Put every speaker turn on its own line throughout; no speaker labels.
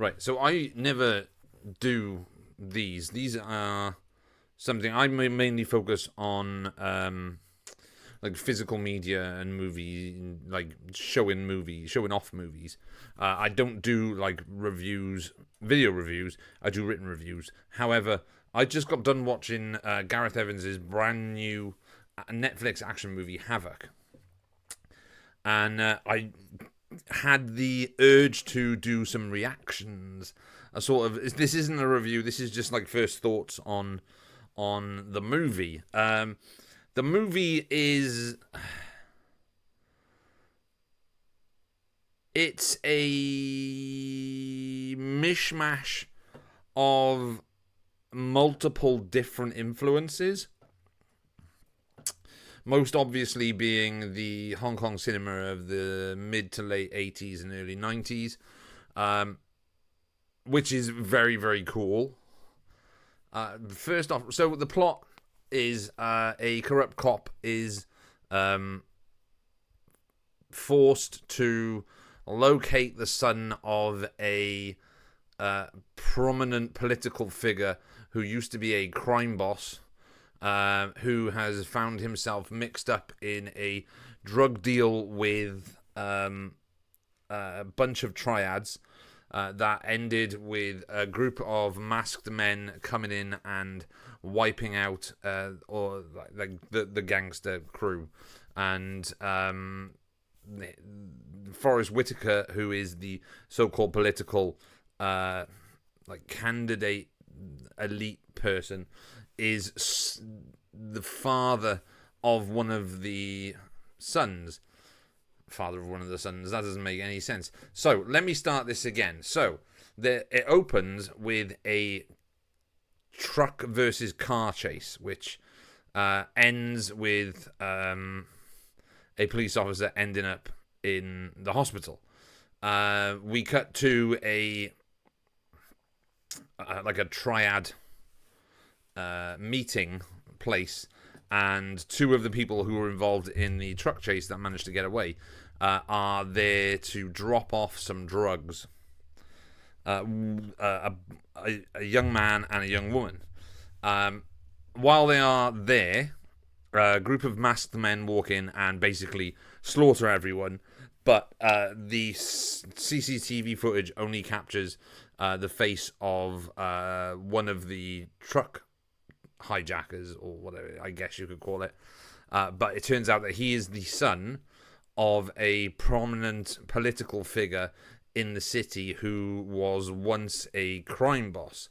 Right. So I never do these. These are something I mainly focus on, like physical media and movie, like showing off movies. I don't do like reviews, video reviews. I do written reviews. However, I just got done watching Gareth Evans's brand new Netflix action movie Havoc, and I had the urge to do some reactions. A sort of, this isn't a review. This is just like first thoughts on the movie. The movie is, it's a mishmash of multiple different influences. Most obviously being the Hong Kong cinema of the mid to late 80s and early 90s, which is very, very cool. First off, so the plot is a corrupt cop is forced to locate the son of a prominent political figure who used to be a crime boss, who has found himself mixed up in a drug deal with a bunch of triads that ended with a group of masked men coming in and wiping out or like the gangster crew. And Forrest Whitaker, who is the so-called political like candidate elite person, is the father of one of the sons. That doesn't make any sense. So let me start this again. So it opens with a truck versus car chase, which ends with a police officer ending up in the hospital. We cut to a triad meeting place, and two of the people who were involved in the truck chase that managed to get away are there to drop off some drugs. A young man and a young woman. While they are there, a group of masked men walk in and basically slaughter everyone, but the CCTV footage only captures the face of one of the truck hijackers, or whatever I guess you could call it. But it turns out that he is the son of a prominent political figure in the city who was once a crime boss.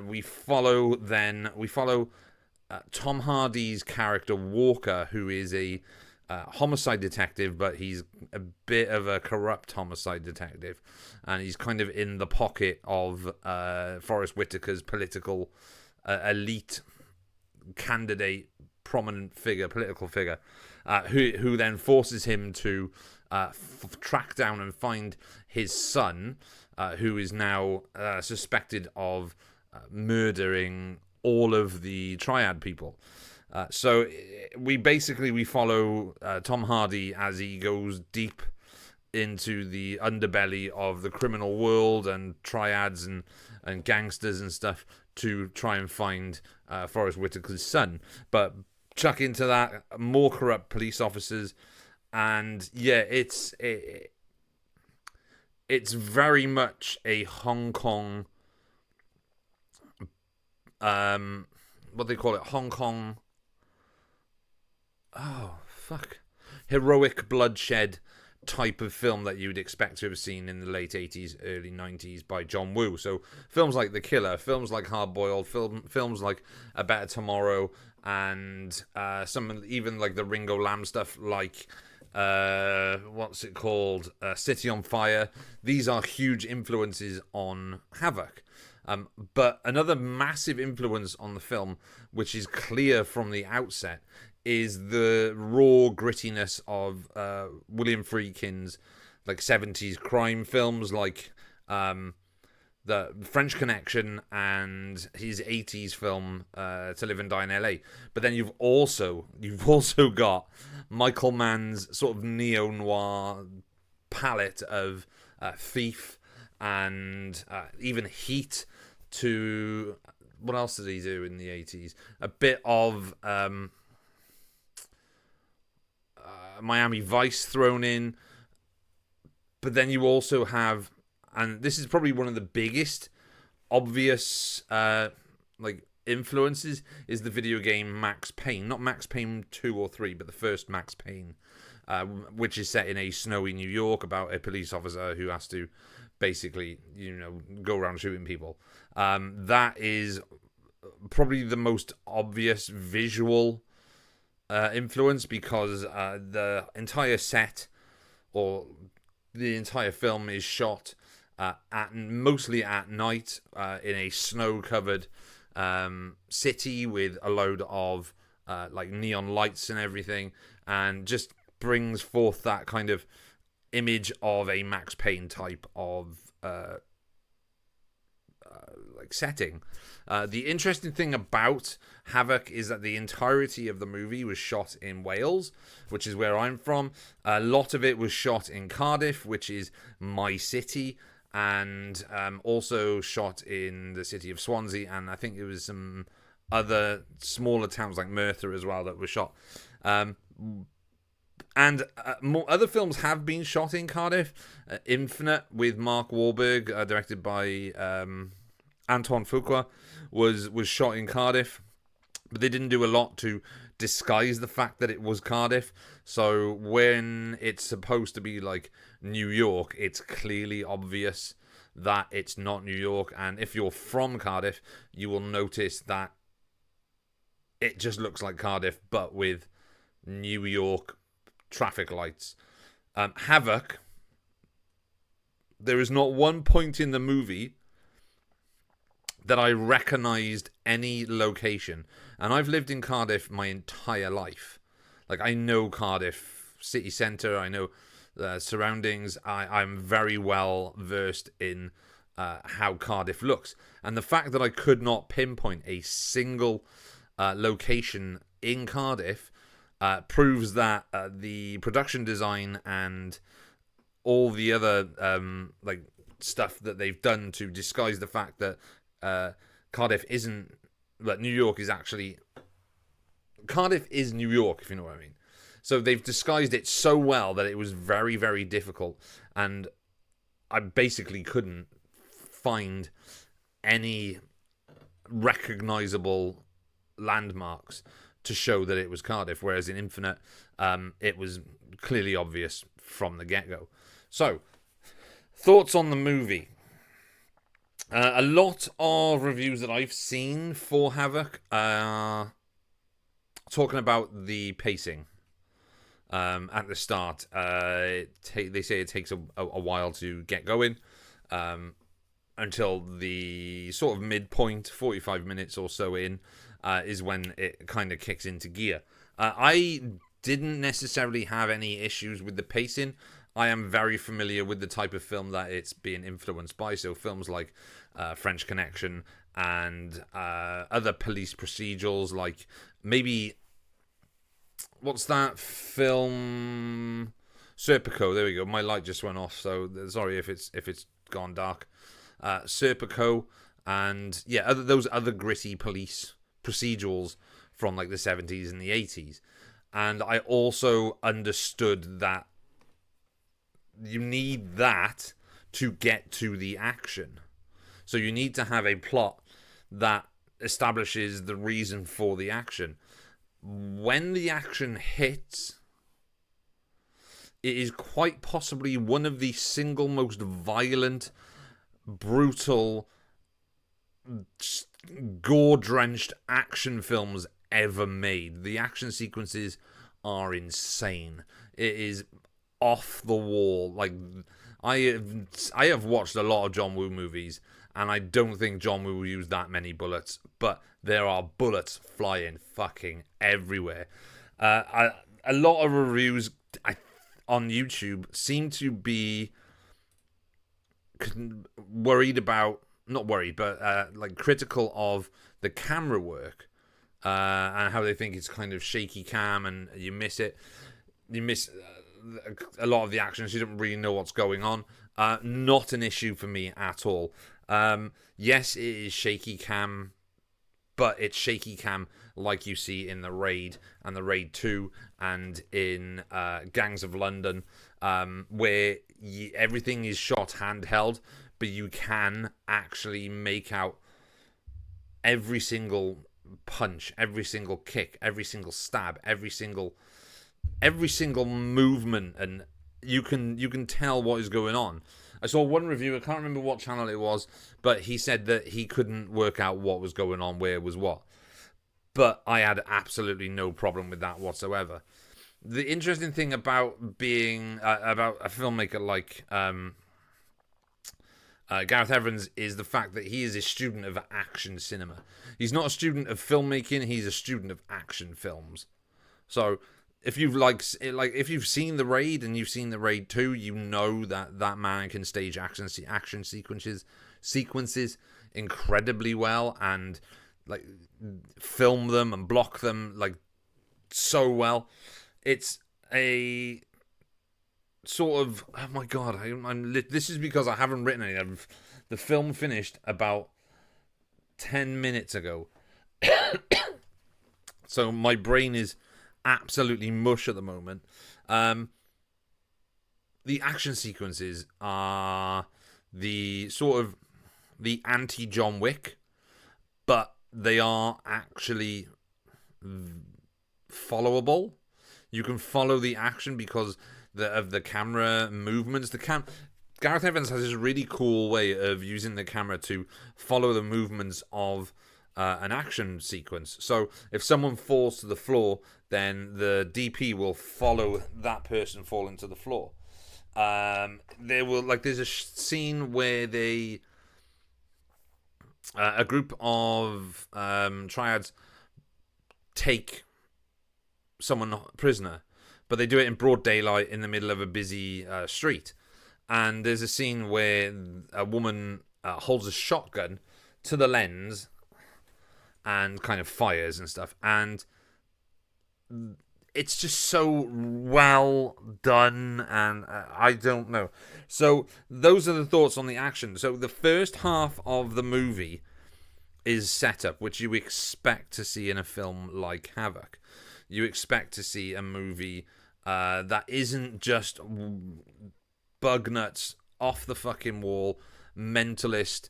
We follow Tom Hardy's character Walker, who is a homicide detective, but he's a bit of a corrupt homicide detective, and he's kind of in the pocket of Forrest Whitaker's political elite candidate, prominent figure, political figure, who then forces him to track down and find his son, who is now suspected of murdering all of the triad people. So we follow Tom Hardy as he goes deep into the underbelly of the criminal world and triads and gangsters and stuff to try and find Forrest Whitaker's son. But chuck into that more corrupt police officers, and yeah, it's very much a Hong Kong, what they call it, Hong Kong, heroic bloodshed type of film that you'd expect to have seen in the late 80s, early 90s by John Woo. So films like The Killer, films like Hard Boiled, films like A Better Tomorrow, and some even like the Ringo Lam stuff, like what's it called, City on Fire. These are huge influences on Havoc. But another massive influence on the film, which is clear from the outset, is the raw grittiness of William Friedkin's like 70s crime films, like the French Connection and his 80s film To Live and Die in LA. But then you've also got Michael Mann's sort of neo-noir palette of Thief and even Heat to... What else did he do in the 80s? A bit of Miami Vice thrown in. But then you also have, and this is probably one of the biggest obvious influences, is the video game Max Payne. Not Max Payne 2 or 3, but the first Max Payne, which is set in a snowy New York about a police officer who has to basically, go around shooting people. That is probably the most obvious visual influence, because the entire set, or the entire film, is shot mostly at night in a snow-covered city with a load of neon lights and everything, and just brings forth that kind of image of a Max Payne type of setting. The interesting thing about Havoc is that the entirety of the movie was shot in Wales, which is where I'm from. A lot of it was shot in Cardiff, which is my city, and also shot in the city of Swansea, and I think there was some other smaller towns like Merthyr as well that were shot. And more other films have been shot in Cardiff. Infinite with Mark Wahlberg, directed by Antoine Fuqua, was shot in Cardiff, but they didn't do a lot to disguise the fact that it was Cardiff. So when it's supposed to be like New York, it's clearly obvious that it's not New York. And if you're from Cardiff, you will notice that it just looks like Cardiff, but with New York traffic lights. Havoc, there is not one point in the movie that I recognised any location. And I've lived in Cardiff my entire life. Like, I know Cardiff city centre, I know surroundings, I'm very well versed in how Cardiff looks. And the fact that I could not pinpoint a single location in Cardiff proves that the production design and all the other stuff that they've done to disguise the fact that Cardiff isn't, but New York is actually, Cardiff is New York, if you know what I mean. So they've disguised it so well that it was very, very difficult, and I basically couldn't find any recognizable landmarks to show that it was Cardiff, whereas in Infinite, it was clearly obvious from the get-go. So, thoughts on the movie? A lot of reviews that I've seen for Havoc are talking about the pacing at the start. They say it takes a while to get going, until the sort of midpoint, 45 minutes or so in, is when it kind of kicks into gear. I didn't necessarily have any issues with the pacing. I am very familiar with the type of film that it's being influenced by. So films like French Connection and other police procedurals, like maybe, what's that film? Serpico. There we go. My light just went off, so sorry if it's gone dark. Serpico, and yeah, those other gritty police procedurals from like the 70s and the 80s. And I also understood that you need that to get to the action. So you need to have a plot that establishes the reason for the action. When the action hits, it is quite possibly one of the single most violent, brutal, gore-drenched action films ever made. The action sequences are insane. It is off the wall. Like, I have watched a lot of John Woo movies, and I don't think John Woo used that many bullets, but there are bullets flying fucking everywhere. A lot of reviews on YouTube seem to be worried about, not worried, but like critical of the camera work, and how they think it's kind of shaky cam, and you miss it. You miss a lot of the action, so you don't really know what's going on. Not an issue for me at all. Yes, it is shaky cam, but it's shaky cam like you see in the Raid and the Raid 2 and in Gangs of London, where everything is shot handheld, but you can actually make out every single punch, every single kick, every single stab, every single movement, and you can tell what is going on. I saw one review, I can't remember what channel it was, but he said that he couldn't work out what was going on, where was what. But I had absolutely no problem with that whatsoever. The interesting thing about being about a filmmaker like Gareth Evans is the fact that he is a student of action cinema. He's not a student of filmmaking, he's a student of action films. So if you've if you've seen the Raid and you've seen the Raid 2, you know that man can stage action sequences incredibly well, and like film them and block them like so well. It's a sort of, oh my god, this is because I haven't written anything. The film finished about 10 minutes ago. So my brain is absolutely mush at the moment. The action sequences are the sort of the anti-John Wick, but they are actually followable. You can follow the action because of the camera movements. Gareth Evans has this really cool way of using the camera to follow the movements of an action sequence. So if someone falls to the floor, then the DP will follow that person falling to the floor. There's a scene where a group of triads take someone prisoner, but they do it in broad daylight in the middle of a busy street. And there's a scene where a woman holds a shotgun to the lens and kind of fires and stuff. And it's just so well done, and I don't know. So those are the thoughts on the action. So the first half of the movie is setup, which you expect to see in a film like Havoc. You expect to see a movie that isn't just bug nuts, off the fucking wall, mentalist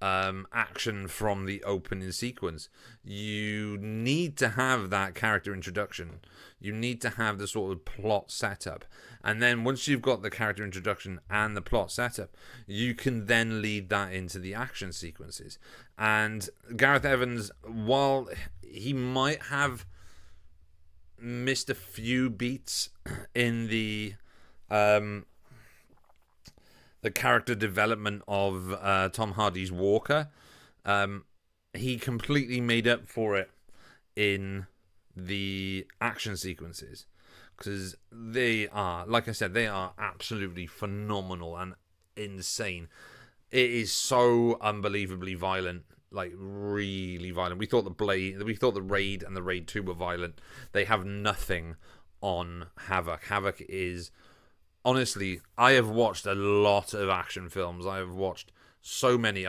action from the opening sequence. You need to have that character introduction. You need to have the sort of plot setup. And then once you've got the character introduction and the plot setup, you can then lead that into the action sequences. And Gareth Evans, while he might have missed a few beats in the character development of Tom Hardy's Walker, he completely made up for it in the action sequences, because they are, like I said, they are absolutely phenomenal and insane. It is so unbelievably violent, like really violent. We thought the Raid and the Raid 2 were violent. They have nothing on Havoc. Havoc is, honestly, I have watched a lot of action films. I have watched so many.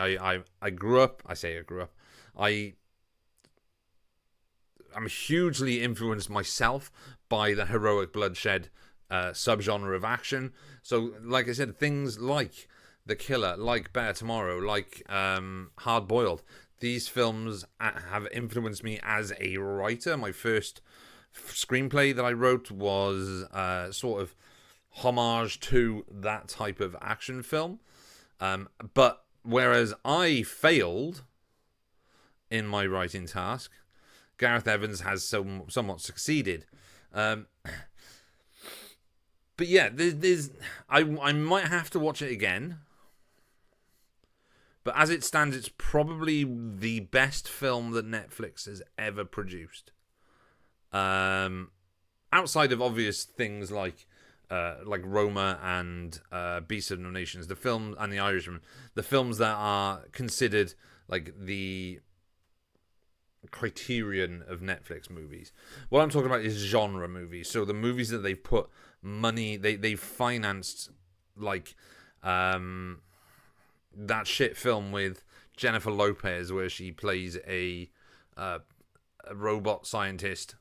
I'm hugely influenced myself by the heroic bloodshed subgenre of action. So, like I said, things like The Killer, like Better Tomorrow, like Hard Boiled. These films have influenced me as a writer. My first screenplay that I wrote was sort of homage to that type of action film. But whereas I failed in my writing task, Gareth Evans has somewhat succeeded. But yeah, I might have to watch it again. But as it stands, it's probably the best film that Netflix has ever produced. Outside of obvious things like Roma and Beasts of No Nations, the film, and The Irishman, the films that are considered like the criterion of Netflix movies. What I'm talking about is genre movies. So the movies that they've put money, they've financed like That shit film with Jennifer Lopez where she plays a robot scientist.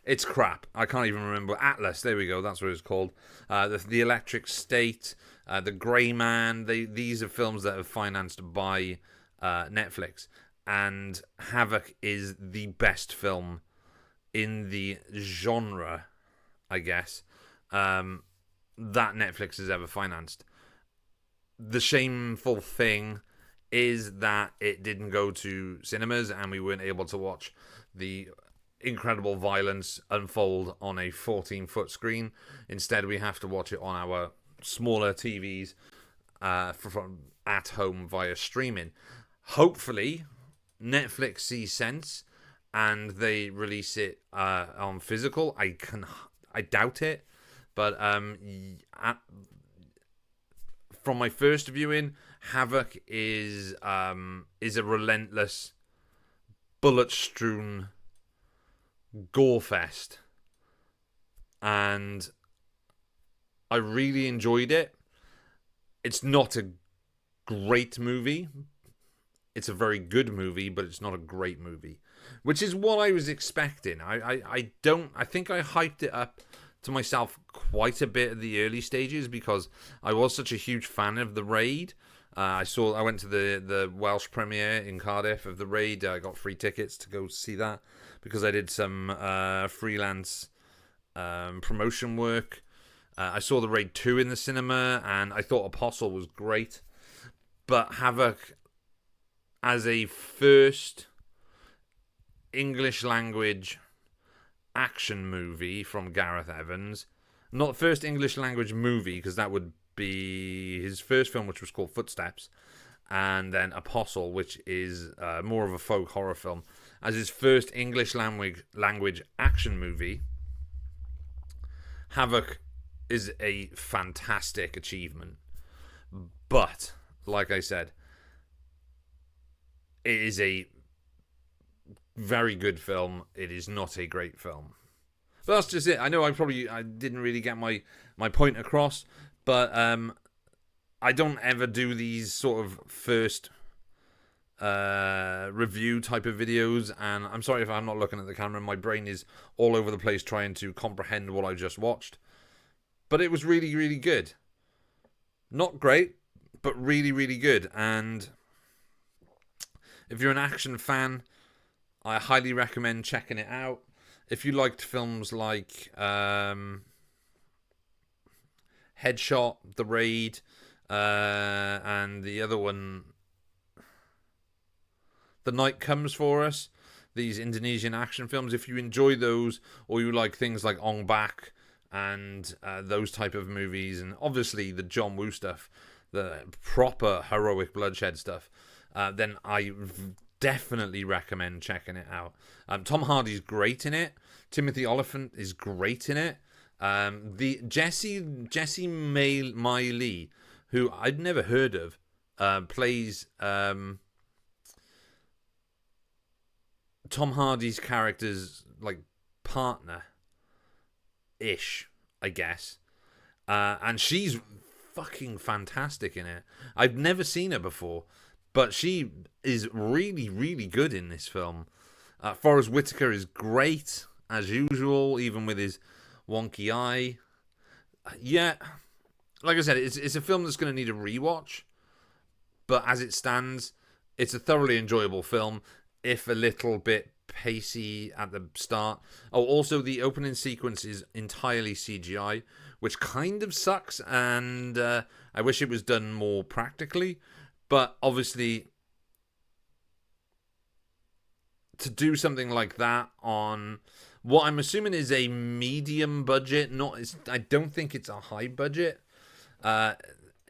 It's crap. I can't even remember. Atlas, there we go. That's what it's called. The Electric State, The Grey Man. These are films that are financed by Netflix. And Havoc is the best film in the genre, I guess, that Netflix has ever financed. The shameful thing is that it didn't go to cinemas and we weren't able to watch the incredible violence unfold on a 14-foot screen. Instead, we have to watch it on our smaller TVs from at home via streaming. Hopefully, Netflix sees sense and they release it on physical. I doubt it, but from my first viewing, Havoc is a relentless, bullet-strewn gore fest, and I really enjoyed it. It's not a great movie. It's a very good movie, but it's not a great movie, which is what I was expecting. I think I hyped it up to myself quite a bit at the early stages because I was such a huge fan of The Raid. I went to the Welsh premiere in Cardiff of The Raid. I got free tickets to go see that because I did some freelance promotion work. I saw The Raid 2 in the cinema, and I thought Apostle was great. But Havoc, as a first English language action movie from Gareth Evans, not first English language movie, because that would be his first film, which was called Footsteps, and then Apostle, which is more of a folk horror film. As his first English language action movie, Havoc is a fantastic achievement. But, like I said, it is a very good film. It is not a great film. But that's just it. I know I didn't really get my point across, but I don't ever do these sort of first review type of videos, and I'm sorry if I'm not looking at the camera. My brain is all over the place trying to comprehend what I just watched. But it was really, really good. Not great, but really, really good. And if you're an action fan, I highly recommend checking it out. If you liked films like Headshot, The Raid, and the other one, The Night Comes For Us, these Indonesian action films, if you enjoy those, or you like things like Ong Bak and those type of movies, and obviously the John Woo stuff, the proper heroic bloodshed stuff, then I definitely recommend checking it out. Tom Hardy's great in it. Timothy Olyphant is great in it. The Jesse Miley, who I'd never heard of, plays Tom Hardy's character's like partner-ish, I guess. And she's fucking fantastic in it. I've never seen her before, but she is really, really good in this film. Forrest Whitaker is great, as usual, even with his wonky eye. Yeah, like I said, it's a film that's going to need a rewatch, but as it stands, it's a thoroughly enjoyable film, if a little bit pacey at the start. Oh, also, the opening sequence is entirely CGI, which kind of sucks, and I wish it was done more practically. But obviously, to do something like that on what I'm assuming is a medium budget, I don't think it's a high budget,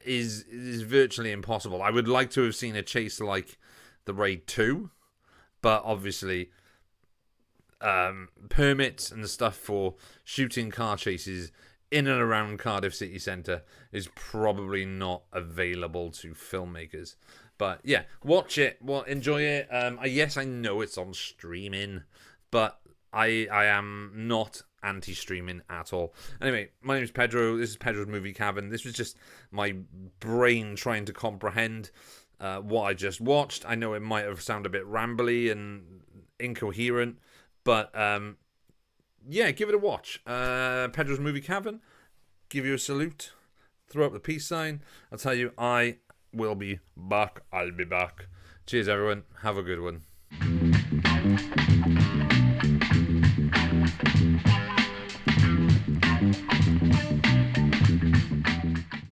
is virtually impossible. I would like to have seen a chase like The Raid 2, but obviously permits and stuff for shooting car chases in and around Cardiff city centre is probably not available to filmmakers. But yeah, watch it, enjoy it. Yes, I know it's on streaming, but I am not anti-streaming at all. Anyway, my name is Pedro. This is Pedro's Movie Cabin. This was just my brain trying to comprehend what I just watched. I know it might have sounded a bit rambly and incoherent, but yeah, give it a watch. Pedro's Movie Cabin. Give you a salute. Throw up the peace sign. I'll tell you, I will be back. I'll be back. Cheers, everyone. Have a good one.